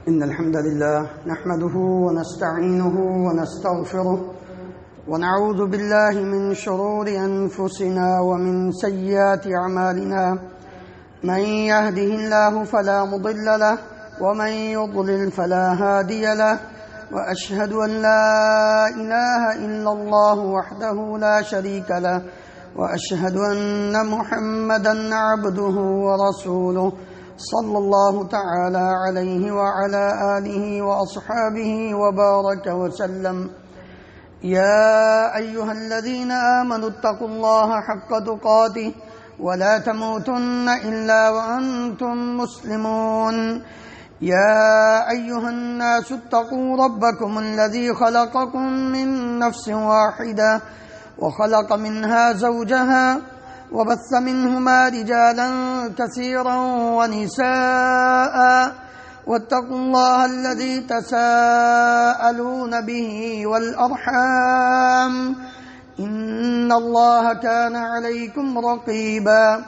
إن الحمد لله نحمده ونستعينه ونستغفره ونعوذ بالله من شرور أنفسنا ومن سيئات أعمالنا من يهده الله فلا مضل له ومن يضلل فلا هادي له وأشهد أن لا إله إلا الله وحده لا شريك له وأشهد أن محمدا عبده ورسوله صلى الله تعالى عليه وعلى آله وأصحابه وبارك وسلم يا أيها الذين آمنوا اتقوا الله حق تقاته ولا تموتن إلا وأنتم مسلمون يا أيها الناس اتقوا ربكم الذي خلقكم من نفس واحدة وخلق منها زوجها وبث منهما رجالا كثيرا ونساء واتقوا الله الذي تساءلون به والأرحام إن الله كان عليكم رقيبا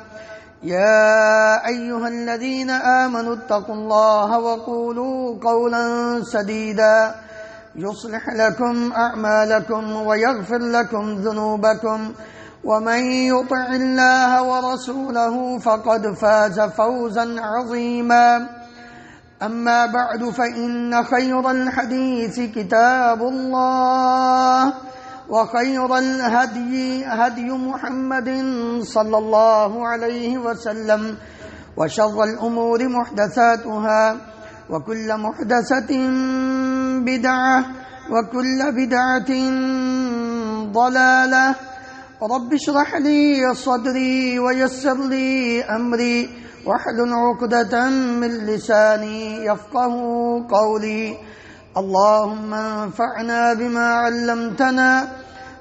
يا أيها الذين آمنوا اتقوا الله وقولوا قولا سديدا يصلح لكم أعمالكم ويغفر لكم ذنوبكم ومن يطع الله ورسوله فقد فاز فوزا عظيما أما بعد فإن خير الحديث كتاب الله وخير الهدي هدي محمد صلى الله عليه وسلم وشر الأمور محدثاتها وكل محدثة بدعة وكل بدعة ضلالة رب اشرح لي صدري ويسر لي أمري واحلل عقدة من لساني يفقه قولي اللهم انفعنا بما علمتنا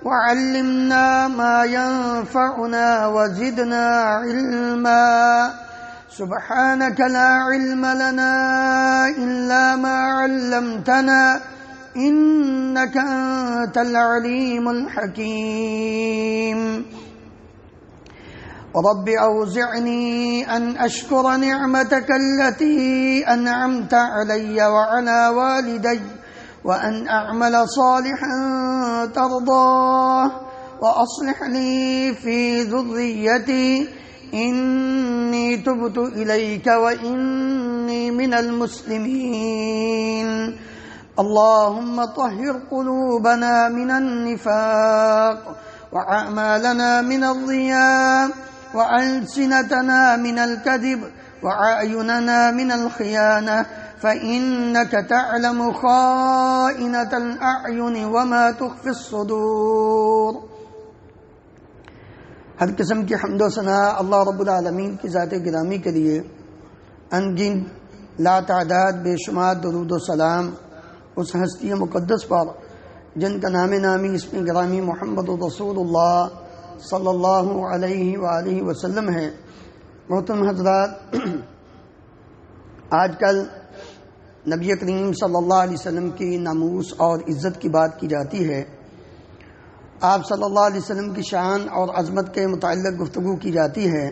وعلمنا ما ينفعنا وزدنا علما سبحانك لا علم لنا إلا ما علمتنا إنك أنت العليم الحكيم رب أوزعني أن أشكر نعمتك التي أنعمت علي وعلى والدي وأن أعمل صالحا ترضاه وأصلح لي في ذريتي إني تبت إليك وإني من المسلمين اللهم طهر قلوبنا من النفاق وأعمالنا من الرياء وألسنتنا من الكذب وأعيننا من الخيانة فإنك تعلم خائنة الأعين وما تخفي الصدور. ہر قسم کی حمد و ثناء اللہ رب العالمین کی ذات گرامی کے لیے، ان گن لا تعداد بے شمار درود و سلام اس ہستی مقدس پر جن کا نام نامی اسم گرامی محمد رسول اللہ صلی اللہ علیہ وآلہ وسلم ہے۔ محترم حضرات، آج کل نبی کریم صلی اللہ علیہ وسلم کی ناموس اور عزت کی بات کی جاتی ہے، آپ صلی اللہ علیہ وسلم کی شان اور عظمت کے متعلق گفتگو کی جاتی ہے۔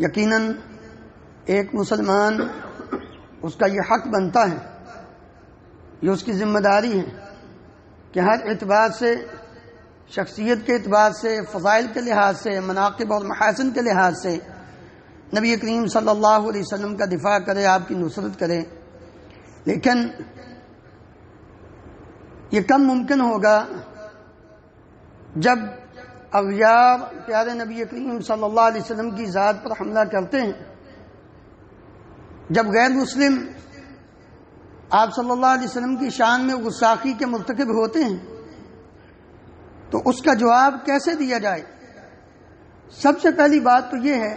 یقیناً ایک مسلمان اس کا یہ حق بنتا ہے، یہ اس کی ذمہ داری ہے کہ ہر اعتبار سے، شخصیت کے اعتبار سے، فضائل کے لحاظ سے، مناقب اور محاسن کے لحاظ سے نبی کریم صلی اللہ علیہ وسلم کا دفاع کرے، آپ کی نصرت کرے۔ لیکن یہ کم ممکن ہوگا جب اغیار پیارے نبی کریم صلی اللہ علیہ وسلم کی ذات پر حملہ کرتے ہیں، جب غیر مسلم آپ صلی اللہ علیہ وسلم کی شان میں گستاخی کے مرتکب ہوتے ہیں، تو اس کا جواب کیسے دیا جائے؟ سب سے پہلی بات تو یہ ہے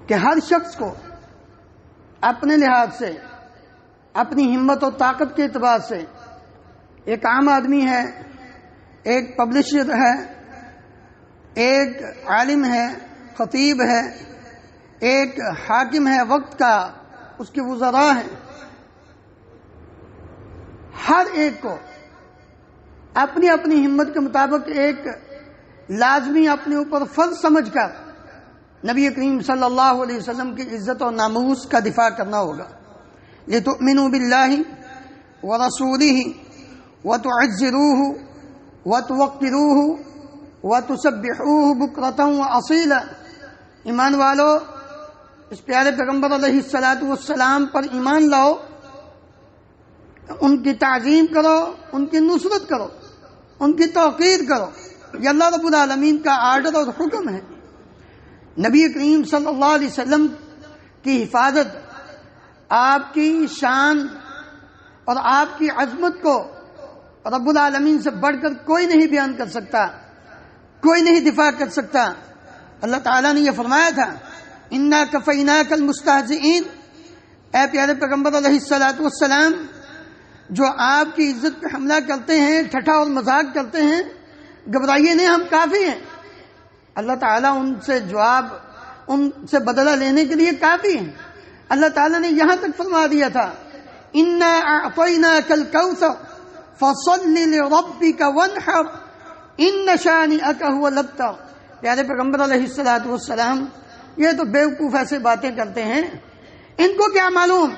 کہ ہر شخص کو اپنے لحاظ سے، اپنی ہمت و طاقت کے اعتبار سے، ایک عام آدمی ہے، ایک پبلشر ہے، ایک عالم ہے، خطیب ہے، ایک حاکم ہے وقت کا، اس کے وزراء ہیں، ہر ایک کو اپنی اپنی ہمت کے مطابق ایک لازمی اپنے اوپر فرض سمجھ کر نبی کریم صلی اللہ علیہ وسلم کی عزت و ناموس کا دفاع کرنا ہوگا. لتؤمنوا باللہ ورسولہ وتعزروہ وتوقروہ وتسبحوہ بکرۃ واصیلا۔ ایمان والو، اس پیارے پیغمبر علیہ السلام پر ایمان لاؤ، ان کی تعظیم کرو، ان کی نصرت کرو، ان کی توقیر کرو۔ یہ اللہ رب العالمین کا آرڈر اور حکم ہے۔ نبی کریم صلی اللہ علیہ وسلم کی حفاظت، آپ کی شان اور آپ کی عظمت کو رب العالمین سے بڑھ کر کوئی نہیں بیان کر سکتا، کوئی نہیں دفاع کر سکتا۔ اللہ تعالیٰ نے یہ فرمایا تھا، انا کفیناک المستہزئین، اے پیارے پیغمبر علیہ السلام، جو آپ کی عزت پہ حملہ کرتے ہیں، ٹھٹھا اور مذاق کرتے ہیں، گھبرائیے نہیں، ہم کافی ہیں۔ اللہ تعالیٰ ان سے جواب، ان سے بدلہ لینے کے لیے کافی ہیں۔ اللہ تعالیٰ نے یہاں تک فرما دیا تھا، انا اعطیناک الکوثر فصل لربک وانحر ان شانئک هو الابتر۔ پیارے پیغمبر علیہ السلام یہ تو بیوقوف ایسے باتیں کرتے ہیں، ان کو کیا معلوم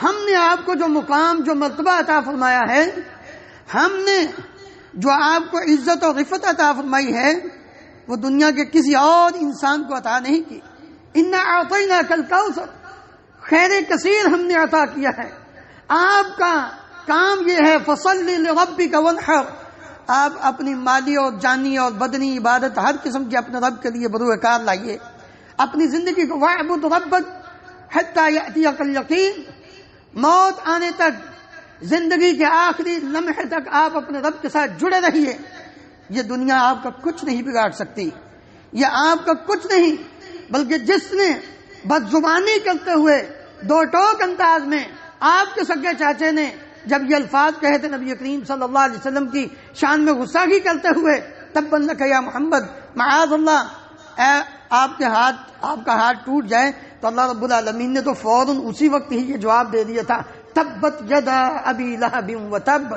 ہم نے آپ کو جو مقام، جو مرتبہ عطا فرمایا ہے، ہم نے جو آپ کو عزت اور رفعت عطا فرمائی ہے، وہ دنیا کے کسی اور انسان کو عطا نہیں کی۔ انا اعطیناک الکوثر، خیر کثیر ہم نے عطا کیا ہے۔ آپ کا کام یہ ہے، فصل لربک وانحر، آپ اپنی مالی اور جانی اور بدنی عبادت ہر قسم کی اپنے رب کے لیے بروئے کار لائیے۔ اپنی زندگی کو واعبد ربک حتی یأتیک الیقین، موت آنے تک، زندگی کے آخری لمحے تک آپ اپنے رب کے ساتھ جڑے رہیے۔ یہ دنیا آپ کا کچھ نہیں بگاڑ سکتی، یہ آپ کا کچھ نہیں، بلکہ جس نے بدزبانی کرتے ہوئے دو ٹوک انداز میں آپ کے سگے چاچے نے جب یہ الفاظ کہے تھے نبی کریم صلی اللہ علیہ وسلم کی شان میں گستاخی کرتے ہوئے، تبا لک یا محمد، معاذ اللہ، اے آپ کا ہاتھ ٹوٹ جائے، تو اللہ رب العالمین نے تو فوراً اسی وقت ہی یہ جواب دے دیا تھا، تبت یدا ابی لہب وتب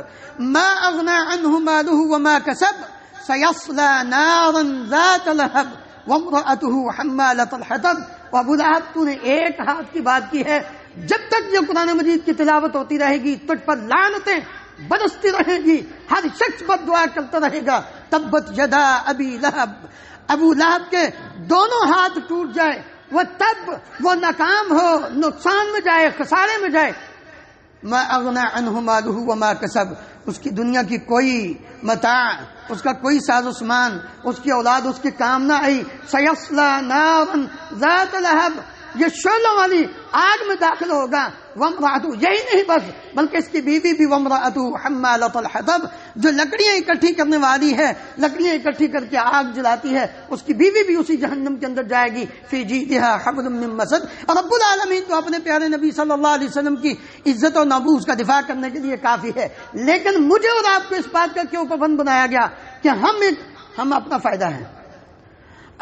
ما اغنى عنه ماله وما كسب سيصلى نارا ذات لهب وامرأته حمالة الحطب۔ اور ابو لہب، تو نے ایک ہاتھ کی بات کی ہے، جب تک یہ قرآن مجید کی تلاوت ہوتی رہے گی تجھ پر لعنتیں برستی رہیں گی، ہر شخص بد دعا کرتا رہے گا۔ تبت یدا ابی لہب، ابو لہب کے دونوں ہاتھ ٹوٹ جائے، وہ تب وہ ناکام ہو، نقصان میں جائے، خسارے میں جائے۔ ما اغنى عنه ماله وما كسب، اس کی دنیا کی کوئی متاع، اس کا کوئی ساز و سامان، اس کی اولاد اس کے کام نہ آئی۔ سیصلی نارا ذات لہب، یہ شعلوں والی آگ میں داخل ہوگا۔ وامرأتہ، یہی نہیں بس بلکہ اس کی بیوی بھی، وامرأتہ حمالۃ الحطب، جو لکڑیاں اکٹھی کرنے والی ہے، لکڑیاں اکٹھی کر کے آگ جلاتی ہے، اس کی بیوی بھی اسی جہنم کے اندر جائے گی۔ فی جیدہا حبل من مسد۔ اور رب العالمین تو اپنے پیارے نبی صلی اللہ علیہ وسلم کی عزت و ناموس کا دفاع کرنے کے لیے کافی ہے، لیکن مجھے اور آپ کو اس بات کا کیوں پابند بنایا گیا کہ ہم اپنا فائدہ ہے،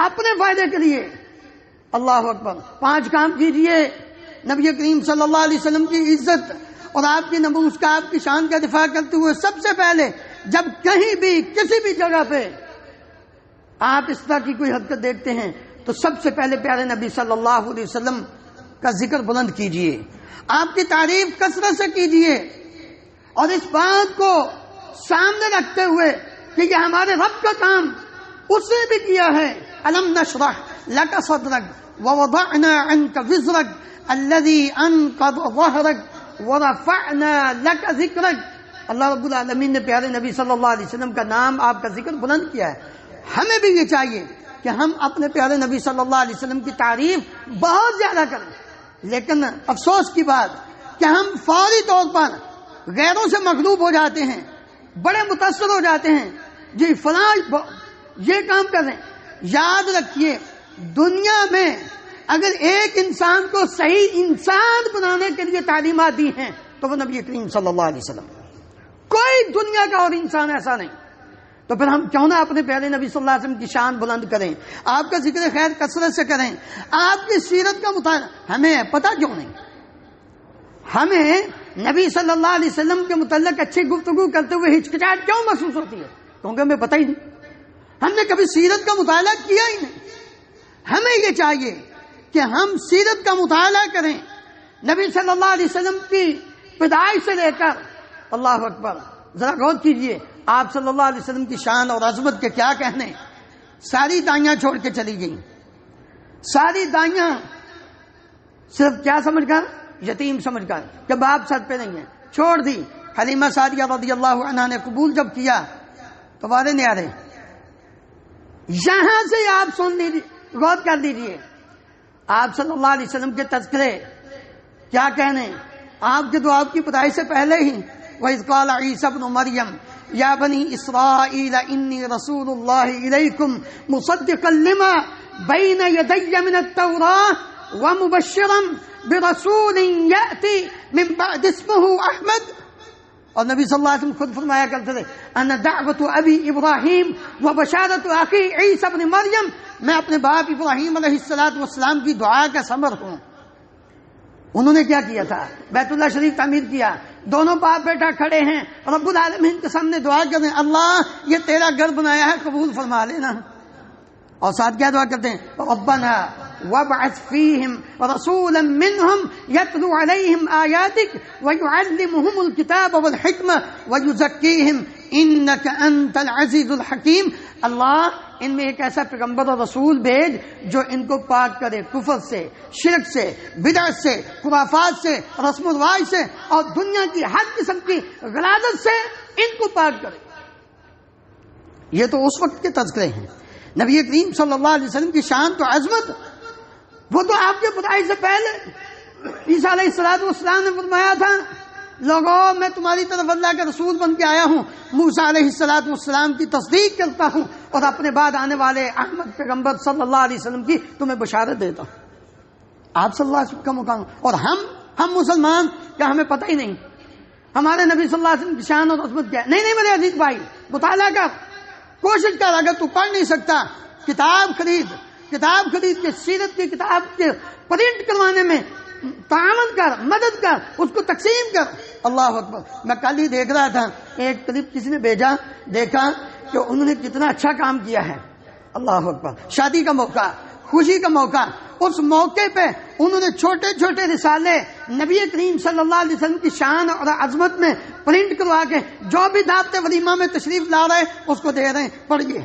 اپنے فائدے کے لیے۔ اللہ اکبر، 5 کام کیجئے نبی کریم صلی اللہ علیہ وسلم کی عزت اور آپ کی ناموس کا، آپ کی شان کا دفاع کرتے ہوئے سب سے پہلے جب کہیں بھی کسی بھی جگہ پہ آپ اس طرح کی کوئی حرکت دیکھتے ہیں تو سب سے پہلے پیارے نبی صلی اللہ علیہ وسلم کا ذکر بلند کیجئے، آپ کی تعریف کثرت سے کیجئے، اور اس بات کو سامنے رکھتے ہوئے کہ یہ ہمارے رب کا کام اس نے بھی کیا ہے۔ الم نشرح لک صدرک ووضعنا عنک وزرک الذی انقض ظہرک ورفعنا لک ذکرک۔ اللہ رب العالمین نے پیارے نبی صلی اللہ علیہ وسلم کا نام، آپ کا ذکر بلند کیا ہے۔ ہمیں بھی یہ چاہیے کہ ہم اپنے پیارے نبی صلی اللہ علیہ وسلم کی تعریف بہت زیادہ کریں، لیکن افسوس کی بات کہ ہم فوری طور پر غیروں سے مغلوب ہو جاتے ہیں، بڑے متاثر ہو جاتے ہیں، جی فلاں یہ کام کر رہے ہیں۔ یاد رکھیے، دنیا میں اگر ایک انسان کو صحیح انسان بنانے کے لیے تعلیمات دی ہیں تو وہ نبی کریم صلی اللہ علیہ وسلم، کوئی دنیا کا اور انسان ایسا نہیں۔ تو پھر ہم کیوں نہ اپنے پیارے نبی صلی اللہ علیہ وسلم کی شان بلند کریں، آپ کا ذکر خیر کثرت سے کریں، آپ کی سیرت کا مطالعہ۔ ہمیں پتہ کیوں نہیں، ہمیں نبی صلی اللہ علیہ وسلم کے متعلق اچھی گفتگو کرتے ہوئے ہچکچاہٹ کیوں محسوس ہوتی ہے؟ کیونکہ ہمیں پتہ ہی نہیں، ہم نے کبھی سیرت کا مطالعہ کیا ہی نہیں۔ ہمیں یہ چاہیے کہ ہم سیرت کا مطالعہ کریں، نبی صلی اللہ علیہ وسلم کی پیدائش سے لے کر اللہ اکبر ذرا غور کیجئے آپ صلی اللہ علیہ وسلم کی شان اور عظمت کے کیا کہنے. ساری دائیاں چھوڑ کے چلی گئیں. ساری دائیاں صرف کیا سمجھ کر؟ یتیم سمجھ کر کہ باپ سر پہ نہیں ہے, چھوڑ دی. حلیمہ سعدیہ رضی اللہ عنہا نے قبول جب کیا تو وعدے نہیں آ رہے. یہاں سے آپ سن لیجیے, غور کر لیجیے, آپ صلی اللہ علیہ وسلم کے تذکرے کیا کہنے. آپ کے دعا کی پیدائش سے پہلے ہی وَإِذْ قَالَ عِيسَى ابْنُ مَرْيَمَ يَا بَنِي إِسْرَائِيلَ إِنِّي رَسُولُ اللَّهِ إِلَيْكُمْ مُصَدِّقًا لِمَا بَيْنَ يَدَيَّ مِنَ التَّوْرَاةِ وَمُبَشِّرًا بِرَسُولٍ يَأْتِي مِن بَعْدِ اسْمُهُ أَحْمَدُ. اور نبی صلی اللہ علیہ وسلم خود فرمایا کرتے تھے انا دعوت ابی ابراہیم و بشارت اخی عیسی ابن مریم, میں اپنے باپ ابراہیم علیہ السلام کی دعا کا ثمر ہوں. انہوں نے کیا کیا تھا؟ بیت اللہ شریف تعمیر کیا, دونوں باپ بیٹا کھڑے ہیں رب العالمین کے سامنے دعا کر رہے ہیں اللہ یہ تیرا گھر بنایا ہے قبول فرما لینا. اور ساتھ کیا دعا کرتے ہیں ربنا وابعث فیہم رسولا منہم یتلو علیہم آیاتک ویعلمہم الکتاب والحکمہ ویزکیہم انک انت العزیز الحکیم. اللہ ان میں ایک ایسا پیغمبر اور رسول بھیج جو ان کو پاک کرے کفر سے, شرک سے, بدعت سے, خرافات سے, رسم و رواج سے اور دنیا کی ہر قسم کی غلاظت سے ان کو پاک کرے. یہ تو اس وقت کے تذکرے ہیں. نبی کریم صلی اللہ علیہ وسلم کی شان تو عظمت وہ تو آپ کے پیدائش سے پہلے عیسیٰ علیہ السلام نے فرمایا تھا لوگوں میں تمہاری طرف اللہ کا رسول بن کے آیا ہوں, موسیٰ علیہ السلام کی تصدیق کرتا ہوں اور اپنے بعد آنے والے احمد پیغمبر صلی اللہ علیہ وسلم کی تمہیں بشارت دیتا ہوں. آپ صلی اللہ علیہ وسلم کا مقام. اور ہم مسلمان کیا ہمیں پتہ ہی نہیں ہمارے نبی صلی اللہ علیہ وسلم کی شان اور عظمت کیا ہے؟ نہیں میرے عزیز بھائی, مطالعہ کر, کوشش کر. اگر تو پڑھ نہیں سکتا کتاب خرید کے سیرت کی کتاب کے پرنٹ کروانے میں تعاون کر, مدد کر, اس کو تقسیم کر. اللہ اکبر. میں کل ہی دیکھ رہا تھا ایک کلپ کسی نے بھیجا, دیکھا کہ انہوں نے کتنا اچھا کام کیا ہے. اللہ اکبر. شادی کا موقع, خوشی کا موقع, اس موقع پہ انہوں نے چھوٹے چھوٹے رسالے نبی کریم صلی اللہ علیہ وسلم کی شان اور عظمت میں پرنٹ کروا کے جو بھی دعوت ولیمہ میں تشریف لا رہے اس کو دے رہے ہیں, پڑھیے.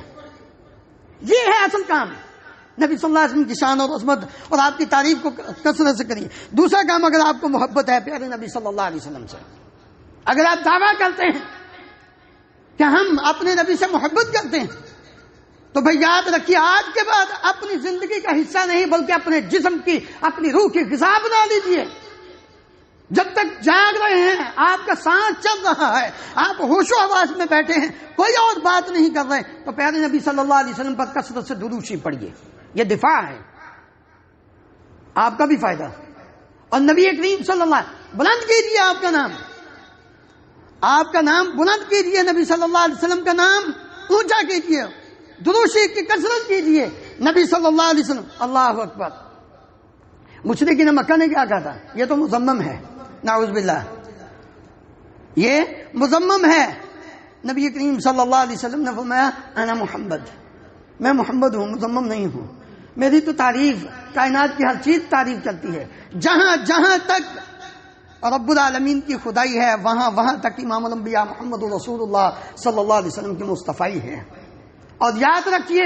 یہ ہے اصل کام. نبی صلی اللہ علیہ وسلم کی شان اور عظمت اور آپ کی تعریف کو کثرت سے کریے. دوسرا کام, اگر آپ کو محبت ہے پیارے نبی صلی اللہ علیہ وسلم سے, اگر آپ دعویٰ کرتے ہیں کہ ہم اپنے نبی سے محبت کرتے ہیں تو بھئی یاد رکھیے آج کے بعد اپنی زندگی کا حصہ نہیں بلکہ اپنے جسم کی, اپنی روح کی غذا بنا لیجیے. جب تک جاگ رہے ہیں, آپ کا سانس چل رہا ہے, آپ ہوش و حواس میں بیٹھے ہیں, کوئی اور بات نہیں کر رہے, تو پیارے نبی صلی اللہ علیہ وسلم پر کثرت سے درود شریف پڑھیے. یہ دفاع ہے, آپ کا بھی فائدہ. اور نبی کریم صلی اللہ علیہ وسلم بلند کیجیے, آپ کا نام بلند کیجیے, نبی صلی اللہ علیہ وسلم کا نام اونچا کیجیے, درود شریف کی کثرت کیجیے نبی صلی اللہ علیہ وسلم. اللہ اکبر. مشرکین مکہ نے کیا کہا تھا؟ یہ تو مذمم ہے, نعوذ باللہ, یہ مذمم ہے. نبی کریم صلی اللہ علیہ وسلم نے فرمایا انا محمد, میں محمد ہوں, مذمم نہیں ہوں. میری تو تعریف کائنات کی ہر چیز تعریف کرتی ہے. جہاں جہاں تک رب العالمین کی خدائی ہے وہاں تک امام الانبیاء محمد رسول اللہ صلی اللہ علیہ وسلم کی مصطفی ہے. اور یاد رکھیے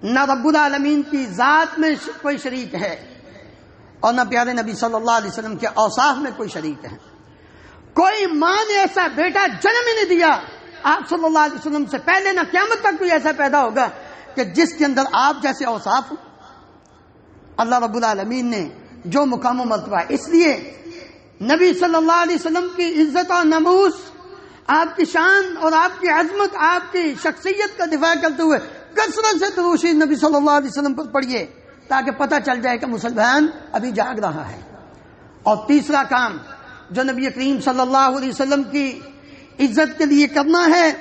نہ رب العالمین کی ذات میں کوئی شریک ہے اور نہ پیارے نبی صلی اللہ علیہ وسلم کے اوصاف میں کوئی شریک ہے. کوئی ماں نے ایسا بیٹا جنم ہی نہیں دیا آپ صلی اللہ علیہ وسلم سے پہلے, نہ قیامت تک کوئی ایسا پیدا ہوگا کہ جس کے اندر آپ جیسے اوصاف ہوں. اللہ رب العالمین نے جو مقام و مرتبہ, اس لیے نبی صلی اللہ علیہ وسلم کی عزت اور ناموس, آپ کی شان اور آپ کی عظمت, آپ کی شخصیت کا دفاع کرتے ہوئے کثرت سے درود شریف نبی صلی اللہ علیہ وسلم پر پڑھیے تاکہ پتہ چل جائے کہ مسلمان ابھی جاگ رہا ہے. اور تیسرا کام جو نبی کریم صلی اللہ علیہ وسلم کی عزت کے لیے کرنا ہے,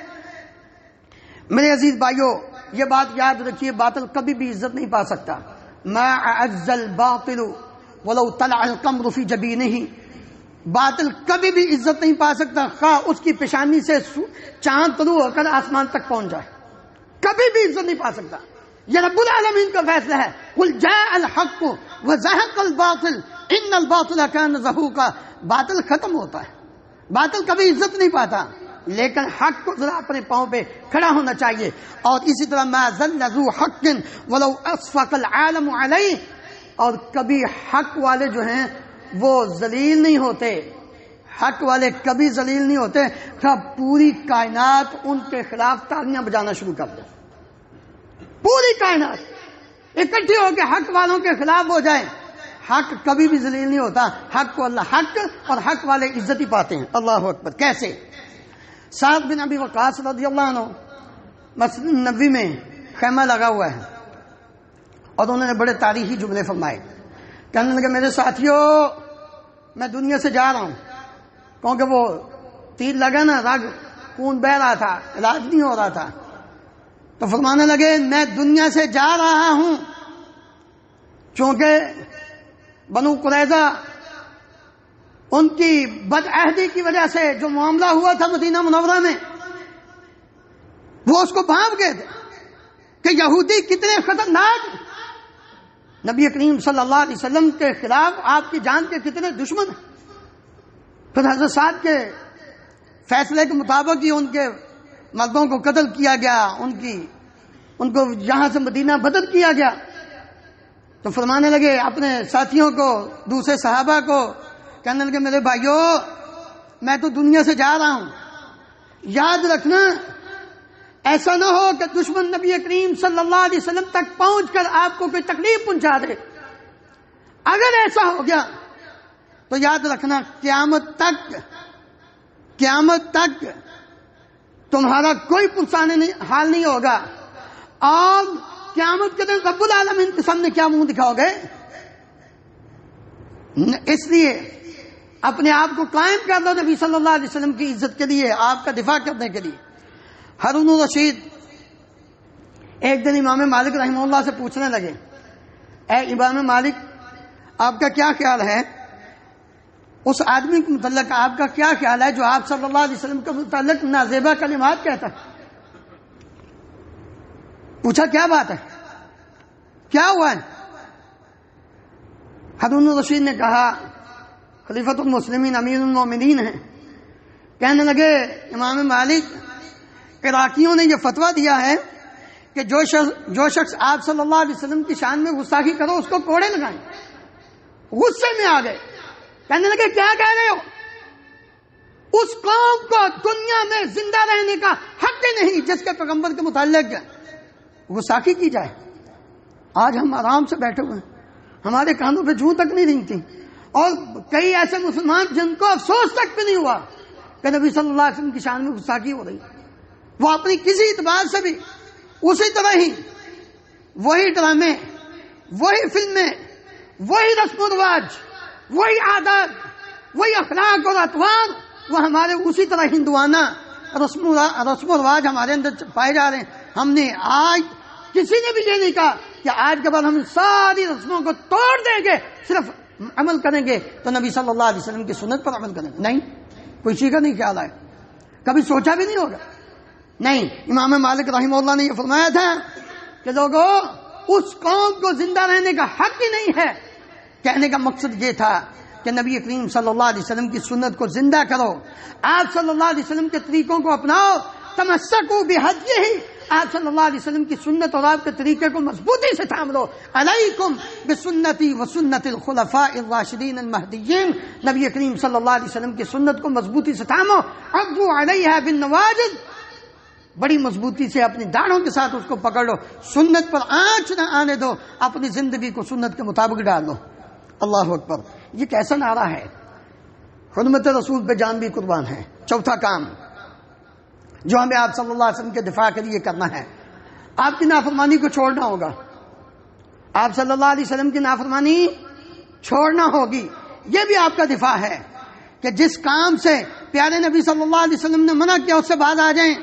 میرے عزیز بھائیوں یہ بات یاد رکھیے, باطل کبھی بھی عزت نہیں پا سکتا. ما اعز الباطل ولو طلع القمر فی جبینہ, باطل کبھی بھی عزت نہیں پا سکتا خواہ اس کی پیشانی سے چاند طلوع ہو کر آسمان تک پہنچ جائے, کبھی بھی عزت نہیں پا سکتا. یہ رب العالمین کا فیصلہ ہے. قل جاء الحق وزهق الباطل ان الباطل کان زہوقا، باطل ختم ہوتا ہے، باطل کبھی عزت نہیں پاتا، لیکن حق کو ذرا اپنے پاؤں پہ کھڑا ہونا چاہیے. اور اسی طرح ما ذل ذو حق ولو اسفق العالم علیہ، اور کبھی حق والے جو ہیں وہ ذلیل نہیں ہوتے، حق والے کبھی ذلیل نہیں ہوتے کہ پوری کائنات ان کے خلاف تالیاں بجانا شروع کر دے، پوری کائنات اکٹھی ہو کے حق والوں کے خلاف ہو جائیں، حق کبھی بھی ذلیل نہیں ہوتا. حق کو اللہ حق اور حق والے عزت ہی پاتے ہیں. اللہ اکبر. کیسے؟ سعد بن ابی وقاص رضی اللہ عنہ مسجد نبوی میں خیمہ لگا ہوا ہے، اور انہوں نے بڑے تاریخی جملے فرمائے. کہنے لگے میرے ساتھیوں میں دنیا سے جا رہا ہوں، کیونکہ وہ تیر لگا نا، رگ خون بہ رہا تھا، علاج نہیں ہو رہا تھا، تو فرمانے لگے میں دنیا سے جا رہا ہوں چونکہ بنو قریظہ ان کی بدعہدی کی وجہ سے جو معاملہ ہوا تھا مدینہ منورہ میں، وہ اس کو بھانپ گئے تھے کہ یہودی کتنے خطرناک، نبی کریم صلی اللہ علیہ وسلم کے خلاف آپ کی جان کے کتنے دشمن ہیں. پھر حضرت سعد کے فیصلے کے مطابق ہی ان کے مردوں کو قتل کیا گیا، ان کو یہاں سے مدینہ بدر کیا گیا. تو فرمانے لگے اپنے ساتھیوں کو، دوسرے صحابہ کو، کہنے لگے میرے بھائیوں میں تو دنیا سے جا رہا ہوں، یاد رکھنا ایسا نہ ہو کہ دشمن نبی کریم صلی اللہ علیہ وسلم تک پہنچ کر آپ کو کوئی تکلیف پہنچا دے. اگر ایسا ہو گیا تو یاد رکھنا قیامت تک تمہارا کوئی پرسان حال نہیں ہوگا، اور قیامت کے دن رب العالمین کے سامنے کیا منہ دکھاؤ گے. اس لیے اپنے آپ کو قائم کر دو نبی صلی اللہ علیہ وسلم کی عزت کے لیے، آپ کا دفاع کرنے کے لیے. ہارون الرشید ایک دن امام مالک رحمہ اللہ سے پوچھنے لگے، اے امام مالک آپ کا کیا خیال ہے، اس آدمی کے متعلق آپ کا کیا خیال ہے جو آپ صلی اللہ علیہ وسلم کے متعلق نازیبہ کلمات کہتا ہے؟ پوچھا کیا بات ہے، کیا ہوا ہے؟ ہارون الرشید نے کہا خلیفۃ المسلمین امیر المومنین ہیں. کہنے لگے امام مالک عراقیوں نے یہ فتویٰ دیا ہے کہ جو شخص آپ صلی اللہ علیہ وسلم کی شان میں گستاخی کرو اس کو کوڑے لگائیں. غصے میں آ گئے، کہنے لگے کیا کہہ رہے ہو، اس قوم کو دنیا میں زندہ رہنے کا حق نہیں جس کے پیغمبر کے متعلق گستاخی کی جائے. آج ہم آرام سے بیٹھے ہوئے ہیں، ہمارے کانوں پہ جوں تک نہیں رینگتی، اور کئی ایسے مسلمان جن کو افسوس تک بھی نہیں ہوا کہ نبی صلی اللہ علیہ وسلم کی شان میں گستاخی ہو رہی، وہ اپنی کسی اعتبار سے بھی اسی طرح ہی وہی ڈرامے، وہی فلمیں، وہی رسم و رواج، وہی عادات، وہی اخلاق اور اطوار، وہ ہمارے اسی طرح ہندوانہ رسم و رواج ہمارے اندر پائے جا رہے ہیں. ہم نے آج کسی نے بھی یہ نہیں کہا کہ آج کے بعد ہم ساری رسموں کو توڑ دیں گے، صرف عمل کریں گے تو نبی صلی اللہ علیہ وسلم کی سنت پر عمل کریں گے. نہیں، کوئی چیز کا نہیں خیال آئے، کبھی سوچا بھی نہیں ہوگا. نہیں، امام مالک رحمہ اللہ نے یہ فرمایا تھا کہ لوگوں اس قوم کو زندہ رہنے کا حق ہی نہیں ہے. کہنے کا مقصد یہ تھا کہ نبی کریم صلی اللہ علیہ وسلم کی سنت کو زندہ کرو، آپ صلی اللہ علیہ وسلم کے طریقوں کو اپناؤ، تمسکوا بہدیہ، آپ صلی اللہ علیہ وسلم کی سنت اور آپ کے طریقے کو مضبوطی سے تھام لو. علیکم بسنتی وسنت الخلفاء الراشدین المہدیین، نبی کریم صلی اللہ علیہ وسلم کی سنت کو مضبوطی سے تھامو. عضوا علیہا بالنواجذ، بڑی مضبوطی سے اپنی داڑھوں کے ساتھ اس کو پکڑ لو، سنت پر آنچ نہ آنے دو، اپنی زندگی کو سنت کے مطابق ڈال دو. اللہ اکبر. یہ کیسا نعرہ ہے، حرمت رسول پہ جان بھی قربان ہے. چوتھا کام جو ہمیں آپ صلی اللہ علیہ وسلم کے دفاع کے لیے کرنا ہے، آپ کی نافرمانی کو چھوڑنا ہوگا. آپ صلی اللہ علیہ وسلم کی نافرمانی چھوڑنا ہوگی. یہ بھی آپ کا دفاع ہے کہ جس کام سے پیارے نبی صلی اللہ علیہ وسلم نے منع کیا اس سے باز آ جائیں.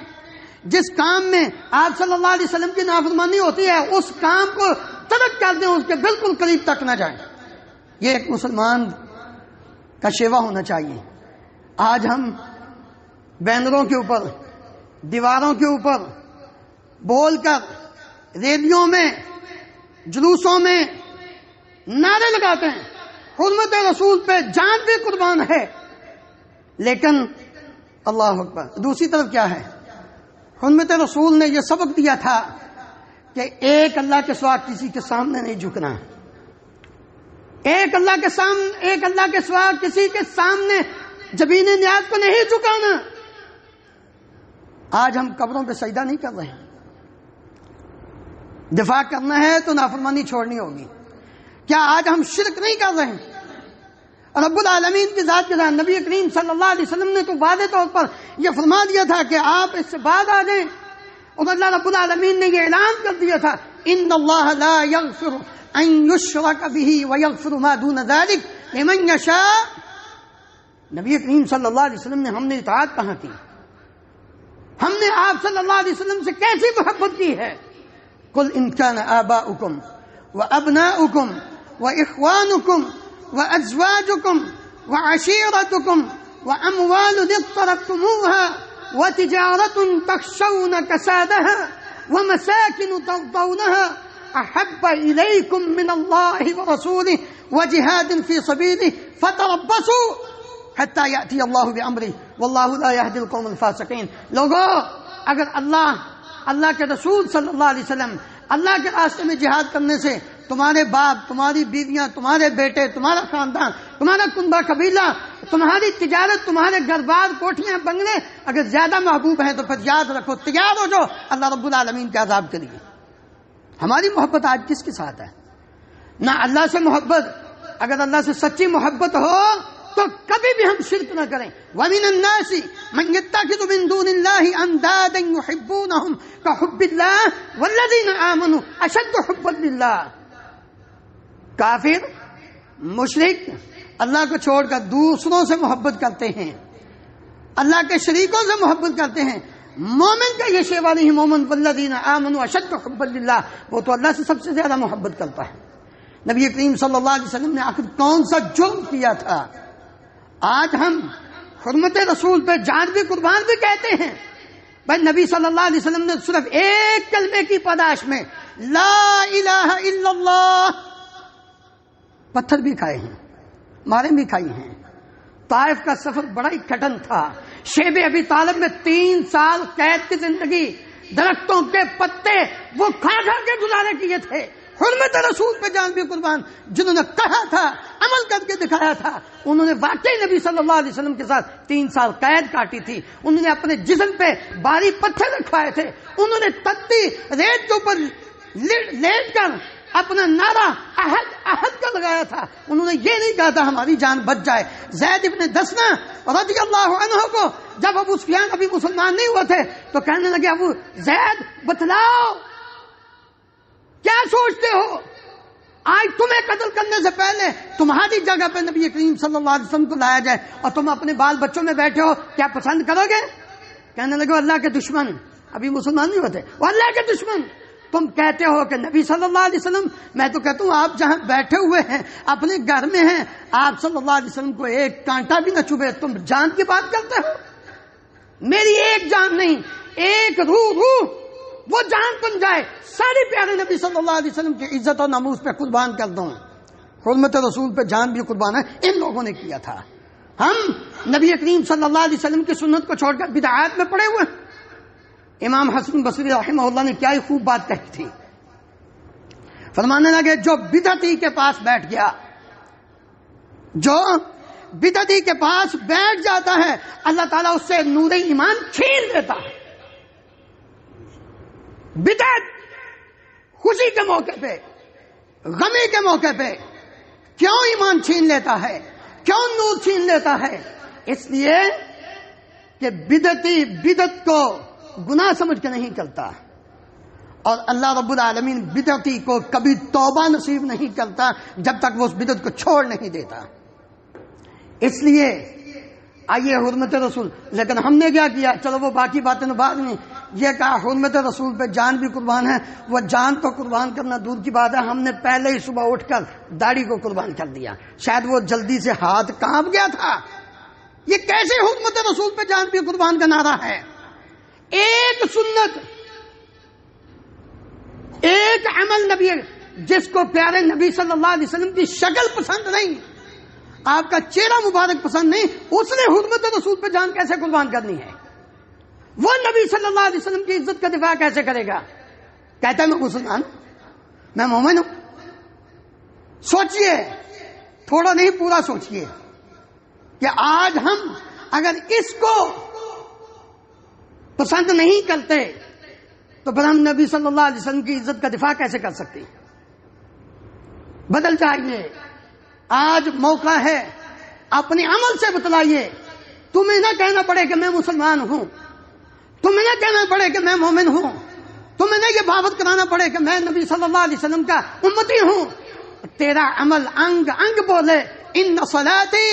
جس کام میں آپ صلی اللہ علیہ وسلم کی نافرمانی ہوتی ہے اس کام کو ترک کر دیں، اس کے بالکل قریب تک نہ جائیں. یہ ایک مسلمان کا شیوا ہونا چاہیے. آج ہم بینروں کے اوپر، دیواروں کے اوپر بول کر، ریلیوں میں، جلوسوں میں نعرے لگاتے ہیں حرمت رسول پہ جان بھی قربان ہے، لیکن اللہ اکبر دوسری طرف کیا ہے؟ حرمت رسول نے یہ سبق دیا تھا کہ ایک اللہ کے سوا کسی کے سامنے نہیں جھکنا، ایک اللہ کے سوا کسی کے سامنے جبین نیاز کو نہیں جھکانا۔ آج ہم قبروں پہ سجدہ نہیں کر رہے ہیں، دفاع کرنا ہے تو نافرمانی چھوڑنی ہوگی۔ کیا آج ہم شرک نہیں کر رہے ہیں؟ رب العالمین کی ذات کے ساتھ نبی کریم صلی اللہ علیہ وسلم نے تو واضح طور پر یہ فرما دیا تھا کہ آپ اس سے بعد آ جائیں، اور اللہ رب العالمین نے یہ اعلان کر دیا تھا ان اللہ لا یغفر ان یشرک بہ ویغفر ما دون ذلک لمن یشاء۔ نبی کریم صلی اللہ علیہ وسلم نے ہم نے اطاعت کہاں کی؟ ہم نے آپ صلی اللہ علیہ وسلم سے کیسی محبت کی ہے؟ قل ان کان آباؤکم وابناؤکم واخوانکم وازواجکم وعشیرتکم واموال اقترفتموها وتجارة تخشون كسادها ومساكن ترضونها احب اليكم من الله ورسوله وجهاد في سبيله فتربصوا حتى يأتي الله بأمره والله لا يهدي القوم الفاسقين۔ لوگو، اگر اللہ کے رسول صلی اللہ علیہ وسلم اللہ کے راستے میں جہاد کرنے سے تمہارے باپ، تمہاری بیویاں، تمہارے بیٹے، تمہارا خاندان، تمہارا کنبہ قبیلہ، تمہاری تجارت، تمہارے گھر بار، کوٹھیاں، بنگلے اگر زیادہ محبوب ہیں تو پھر یاد رکھو، تیار ہو جو اللہ رب العالمین کے عذاب کے لیے۔ ہماری محبت آج کس کے ساتھ ہے؟ نہ اللہ سے محبت۔ اگر اللہ سے سچی محبت ہو تو کبھی بھی ہم شرک نہ کریں۔ وَمِنَ النَّاسِ مَن يَتَّخِذُ مِن دُونِ اللَّهِ أَندَادًا يُحِبُّونَهُمْ كَحُبِّ اللَّهِ وَالَّذِينَ آمَنُوا أَشَدُّ حُبًّا لِلَّهِ۔ کافر، مشرک اللہ کو چھوڑ کر دوسروں سے محبت کرتے ہیں، اللہ کے شریکوں سے محبت کرتے ہیں۔ مومن کا یہ شیوا نہیں، مومن والذین آمنوا اشد حبا للہ، وہ تو اللہ سے سب سے زیادہ محبت کرتا ہے۔ نبی کریم صلی اللہ علیہ وسلم نے آخر کون سا جرم کیا تھا؟ آج ہم حرمت رسول پہ جان بھی قربان بھی کہتے ہیں۔ بھائی نبی صلی اللہ علیہ وسلم نے صرف ایک کلمے کی پاداش میں لا الہ الا اللہ پتھر بھی کھائے ہیں، مارے بھی کھائی ہیں۔ طائف کا سفر بڑا ہی کٹن تھا۔ شیب ابی طالب میں 3 سال قید کی زندگی، درختوں کے پتے وہ کھا کھا کے گزارے کیے تھے۔ حرمت رسول پہ جان بھی قربان جنہوں نے کہا تھا، عمل کر کے دکھایا تھا، انہوں نے واقعی نبی صلی اللہ علیہ وسلم کے ساتھ 3 سال قید کاٹی تھی۔ انہوں نے اپنے جسم پہ بھاری پتھر رکھوائے تھے، انہوں نے تتی ریت کے اوپر لیٹ کر اپنا نعرہ احد احد کا لگایا تھا۔ انہوں نے یہ نہیں کہا تھا ہماری جان بچ جائے۔ زید ابن دسنہ رضی اللہ عنہ کو جب ابو سفیان ابھی مسلمان نہیں ہوئے تھے تو کہنے لگے ابو زید بتلاؤ کیا سوچتے ہو، آج تمہیں قتل کرنے سے پہلے تمہاری جگہ پہ نبی کریم صلی اللہ علیہ وسلم کو لایا جائے اور تم اپنے بال بچوں میں بیٹھے ہو، کیا پسند کرو گے؟ کہنے لگے اللہ کے دشمن، ابھی مسلمان نہیں ہوتے، وہ اللہ کے دشمن، تم کہتے ہو کہ نبی صلی اللہ علیہ وسلم، میں تو کہتا ہوں آپ جہاں بیٹھے ہوئے ہیں اپنے گھر میں ہیں، آپ صلی اللہ علیہ وسلم کو ایک کانٹا بھی نہ چبھے، تم جان کی بات کرتے ہو؟ میری ایک جان نہیں، ایک روح وہ جان بن جائے، سارے پیارے نبی صلی اللہ علیہ وسلم کی عزت اور ناموس پہ قربان کر دوں۔ حرمت رسول پہ جان بھی قربان ہے، ان لوگوں نے کیا تھا۔ ہم نبی کریم صلی اللہ علیہ وسلم کی سنت کو چھوڑ کر بدعات میں پڑے ہوئے۔ امام حسن بصری رحمہ اللہ نے کیا ہی خوب بات کہی تھی، فرمانے لگے جو بدعتی کے پاس بیٹھ گیا، جو بدعتی کے پاس بیٹھ جاتا ہے اللہ تعالیٰ اس سے نور ایمان چھین دیتا ہے۔ بدعت خوشی کے موقع پہ، غمی کے موقع پہ کیوں ایمان چھین لیتا ہے، کیوں نور چھین لیتا ہے؟ اس لیے کہ بدعتی بدعت کو گناہ سمجھ کے نہیں کرتا، اور اللہ رب العالمین بدعتی کو کبھی توبہ نصیب نہیں کرتا جب تک وہ اس بدعت کو چھوڑ نہیں دیتا۔ اس لیے آئیے حرمت رسول، لیکن ہم نے کیا کیا؟ چلو وہ باقی باتیں بعد میں، یہ کہا حرمت رسول پہ جان بھی قربان ہے، وہ جان تو قربان کرنا دور کی بات ہے، ہم نے پہلے ہی صبح اٹھ کر داڑھی کو قربان کر دیا، شاید وہ جلدی سے ہاتھ کانپ گیا تھا۔ یہ کیسے حرمت رسول پہ جان بھی قربان کا نعرہ ہے؟ ایک سنت، ایک عمل نبی جس کو پیارے نبی صلی اللہ علیہ وسلم کی شکل پسند نہیں، آپ کا چہرہ مبارک پسند نہیں، اس نے حرمت رسول پہ جان کیسے قربان کرنی ہے؟ وہ نبی صلی اللہ علیہ وسلم کی عزت کا دفاع کیسے کرے گا؟ کہتا ہے میں مسلمان، میں مومن ہوں۔ سوچئے، تھوڑا نہیں پورا سوچئے کہ آج ہم اگر اس کو پسند نہیں کرتے تو پھر ہم نبی صلی اللہ علیہ وسلم کی عزت کا دفاع کیسے کر سکتے ہیں؟ بدل جائیے، آج موقع ہے، اپنے عمل سے بتلائیے۔ تمہیں نہ کہنا پڑے کہ میں مسلمان ہوں، تمہیں نہ کہنا پڑے کہ میں مومن ہوں، تمہیں نہ یہ بھاوت کرانا پڑے کہ میں نبی صلی اللہ علیہ وسلم کا امتی ہوں۔ تیرا عمل انگ انگ بولے ان صلاتی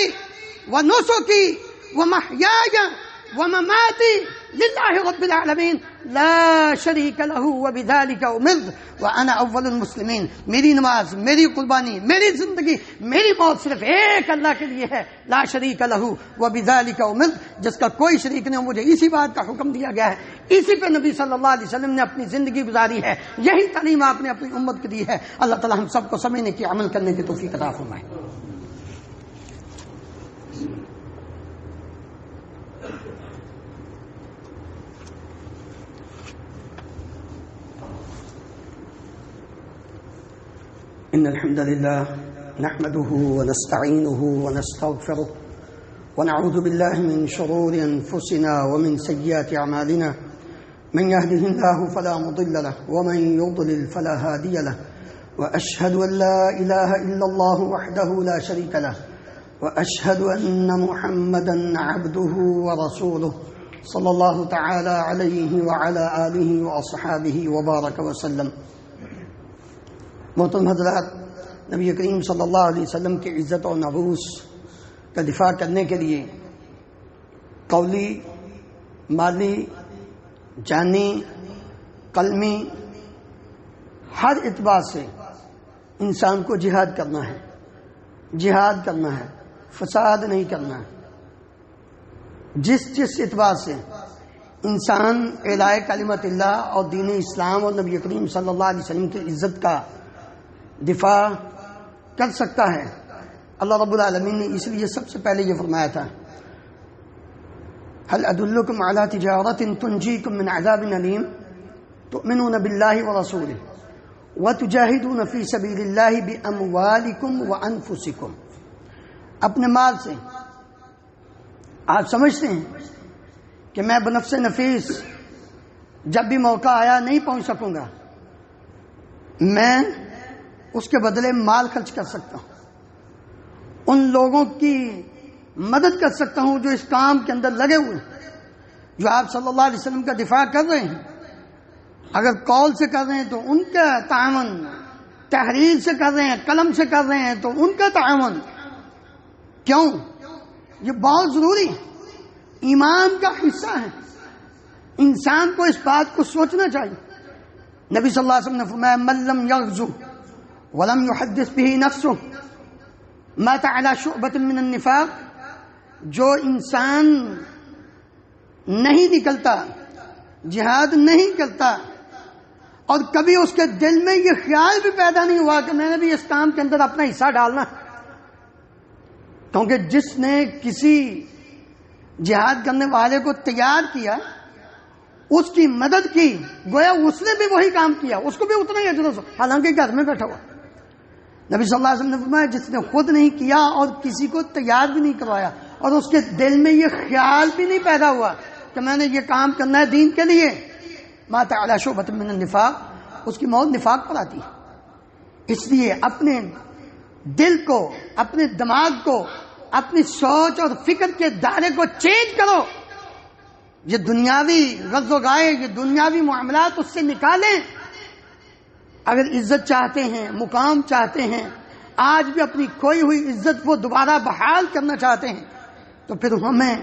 و نسکی و محیای و مماتی للہ رب العالمین لا شریک لہ وبذلک امرت وانا اول المسلمین۔ میری نماز، میری قربانی، میری زندگی، میری موت صرف ایک اللہ کے لیے ہے، لا شریک لہ وبذلک امرت، جس کا کوئی شریک نہیں۔ مجھے اسی بات کا حکم دیا گیا ہے، اسی پہ نبی صلی اللہ علیہ وسلم نے اپنی زندگی گزاری ہے، یہی تعلیم آپ نے اپنی امت کو دی ہے۔ اللہ تعالی ہم سب کو سمجھنے کی، عمل کرنے کی توفیق عطا فرمائے۔ إن الحمد لله نحمده ونستعينه ونستغفره ونعوذ بالله من شرور أنفسنا ومن سيئات أعمالنا، من يهده الله فلا مضل له ومن يضلل فلا هادي له، وأشهد أن لا إله إلا الله وحده لا شريك له، وأشهد أن محمدا عبده ورسوله صلى الله تعالى عليه وعلى آله وأصحابه وبارك وسلم۔ محترم حضرات، نبی کریم صلی اللہ علیہ وسلم کی عزت اور ناموس کا دفاع کرنے کے لیے قولی، مالی، جانی، قلمی، ہر اعتبار سے انسان کو جہاد کرنا ہے، جہاد کرنا ہے، فساد نہیں کرنا ہے۔ جس اعتبار سے انسان اعلاء کلمت اللہ اور دین اسلام اور نبی کریم صلی اللہ علیہ وسلم کی عزت کا دفاع کر سکتا ہے، اللہ رب العالمین نے اس لیے سب سے پہلے یہ فرمایا تھا، هل ادلکم علی تجارت تنجیکم من عذاب علیم تؤمنون باللہ ورسولہ وتجاہدون فی سبیل اللہ باموالکم وانفسکم۔ اپنے مال سے آپ سمجھتے ہیں کہ میں بنفس نفیس جب بھی موقع آیا نہیں پہنچ سکوں گا، میں اس کے بدلے مال خرچ کر سکتا ہوں، ان لوگوں کی مدد کر سکتا ہوں جو اس کام کے اندر لگے ہوئے ہیں، جو آپ صلی اللہ علیہ وسلم کا دفاع کر رہے ہیں۔ اگر قول سے کر رہے ہیں تو ان کا تعاون، تحریر سے کر رہے ہیں، قلم سے کر رہے ہیں تو ان کا تعاون۔ کیوں؟ یہ بہت ضروری ہے، ایمان کا حصہ ہے، انسان کو اس بات کو سوچنا چاہیے۔ نبی صلی اللہ علیہ وسلم نے فرمایا من لم یغزو ولم يحدث به نفسه مات على شعبة من النفاق، جو انسان نہیں نکلتا، جہاد نہیں کرتا، اور کبھی اس کے دل میں یہ خیال بھی پیدا نہیں ہوا کہ میں نے بھی اس کام کے اندر اپنا حصہ ڈالنا، کیونکہ جس نے کسی جہاد کرنے والے کو تیار کیا، اس کی مدد کی، گویا اس نے بھی وہی کام کیا، اس کو بھی اتنا ہی اجر، حالانکہ گھر میں بیٹھا ہوا۔ نبی صلی اللہ علیہ وسلم نے فرمایا جس نے خود نہیں کیا اور کسی کو تیار بھی نہیں کروایا اور اس کے دل میں یہ خیال بھی نہیں پیدا ہوا کہ میں نے یہ کام کرنا ہے دین کے لیے، مات علی شعبۃ من النفاق، اس کی موت نفاق پر آتی ہے۔ اس لیے اپنے دل کو، اپنے دماغ کو، اپنی سوچ اور فکر کے دائرے کو چینج کرو۔ یہ دنیاوی غز و غائے، یہ دنیاوی معاملات اس سے نکالیں۔ اگر عزت چاہتے ہیں، مقام چاہتے ہیں، آج بھی اپنی کھوئی ہوئی عزت وہ دوبارہ بحال کرنا چاہتے ہیں، تو پھر ہمیں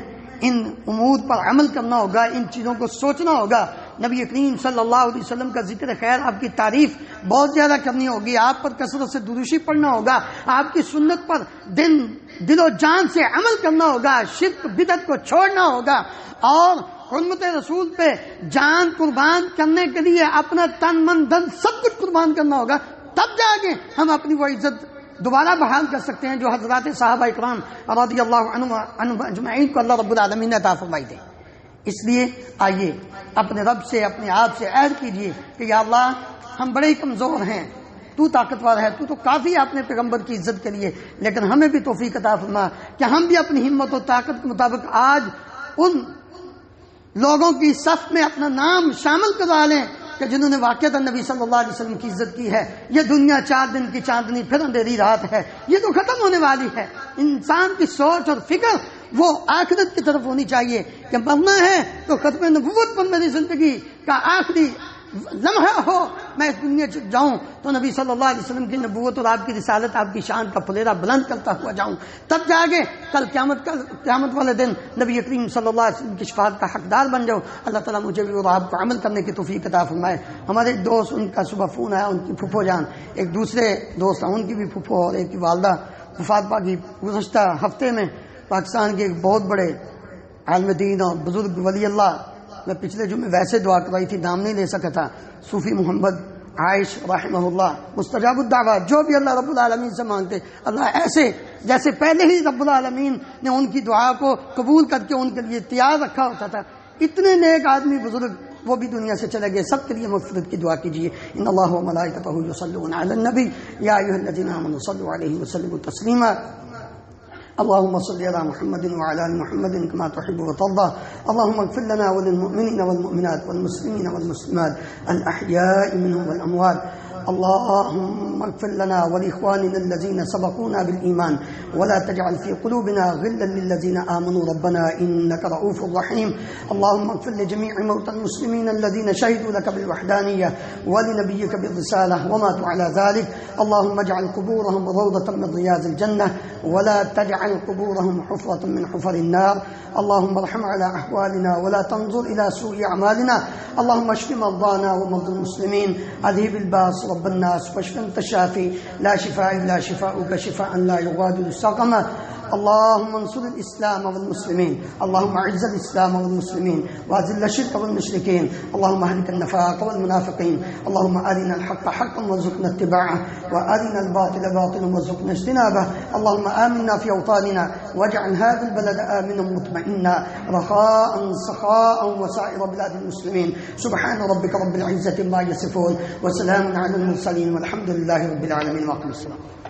ان امور پر عمل کرنا ہوگا، ان چیزوں کو سوچنا ہوگا۔ نبی کریم صلی اللہ علیہ وسلم کا ذکر خیر، آپ کی تعریف بہت زیادہ کرنی ہوگی، آپ پر کثرت سے درودی پڑھنا ہوگا، آپ کی سنت پر دل و جان سے عمل کرنا ہوگا، شرک بدعت کو چھوڑنا ہوگا، اور حرمت رسول پہ جان قربان کرنے کے لیے اپنا تن من دن سب کچھ قربان کرنا ہوگا۔ تب جا کے ہم اپنی وہ عزت دوبارہ بحال کر سکتے ہیں جو حضرات صحابہ اکرام رضی اللہ عنہم اجمعین کو اللہ رب العالمین نے عطا فرمائی تھے۔ اس لیے آئیے اپنے رب سے، اپنے آپ سے عہد کیجیے کہ یا اللہ ہم بڑے ہی کمزور ہیں، تو طاقتور ہے، تو کافی ہے اپنے پیغمبر کی عزت کے لیے، لیکن ہمیں بھی توفیق عطا فرما کہ ہم بھی اپنی ہمت و طاقت کے مطابق آج ان لوگوں کی صف میں اپنا نام شامل کروا لیں کہ جنہوں نے واقعتاً نبی صلی اللہ علیہ وسلم کی عزت کی ہے۔ یہ دنیا 4 دن کی چاندنی پھر اندھیری رات ہے، یہ تو ختم ہونے والی ہے۔ انسان کی سوچ اور فکر وہ آخرت کی طرف ہونی چاہیے کہ مرنا ہے تو ختم نبوت پر میری زندگی کا آخری لمحہ ہو، میں اس دنیا سے جاؤں تو نبی صلی اللہ علیہ وسلم کی نبوت اور آپ کی رسالت، آپ کی شان کا پھلیرا بلند کرتا ہوا جاؤں، تب جا کے کل قیامت والے دن نبی کریم صلی اللہ علیہ وسلم کی شفاعت کا حقدار بن جاؤ۔ اللہ تعالیٰ مجھے بھی اور آپ کو عمل کرنے کی توفیق عطا فرمائے۔ ہمارے ایک دوست، ان کا صبح فون آیا، ان کی پھپھو جان، ایک دوسرے دوست ہیں ان کی بھی پھپھو اور ایک کی والدہ وفات پا گئی گزشتہ ہفتے میں۔ پاکستان کے ایک بہت بڑے عالم دین اور بزرگ ولی اللہ، میں پچھلے جمعے ویسے دعا کروائی تھی، نام نہیں لے سکا تھا، صوفی محمد عائش رحمہ اللہ، مستجاب الدعوات، جو بھی اللہ رب العالمین سے مانگتے اللہ ایسے جیسے پہلے ہی رب العالمین نے ان کی دعا کو قبول کر کے ان کے لیے تیار رکھا ہوتا تھا، اتنے نیک آدمی بزرگ وہ بھی دنیا سے چلے گئے، سب کے لیے مغفرت کی دعا کیجیے۔ ان اللہ و ملائکتہ یصلون علی النبی یا ایھا الذین آمنوا صلوا علیہ وسلموا تسلیما۔ اللهم صل على محمد وعلى ال محمد كما تحب وترضى اللهم اغفر لنا وللمؤمنين والمؤمنات والمسلمين والمسلمات الأحياء منهم والأموات اللهم اغفر لنا ولإخواننا الذين سبقونا بالإيمان ولا تجعل في قلوبنا غلا للذين آمنوا ربنا إنك رؤوف رحيم اللهم اغفر لجميع موتى المسلمين الذين شهدوا لك بالوحدانية ولنبيك بالرسالة وماتوا على ذلك اللهم اجعل قبورهم روضة من رياض الجنة ولا تجعل قبورهم حفرة من حفر النار اللهم ارحم على أحوالنا ولا تنظر إلى سوء أعمالنا اللهم اشف مرضانا ومرضى المسلمين اذهب الباس رب الناس واشف انت الشافي لا شفاء الا شفاؤك شفاء لا يغادر سقما اللهم انصر الاسلام والمسلمين اللهم اعز الاسلام والمسلمين واذل الشرك والمشركين اللهم اهلك النفاق والمنافقين اللهم ارنا الحق حقا وارزقنا اتباعه وارنا الباطل باطلا وارزقنا اجتنابه اللهم امنا في اوطاننا واجعل هذا البلد امنا مطمئنا رخاء سخاء وسائر بلاد المسلمين سبحان ربك رب العزة عما يصفون وسلام على المرسلين والحمد لله رب العالمين واقم الصلاة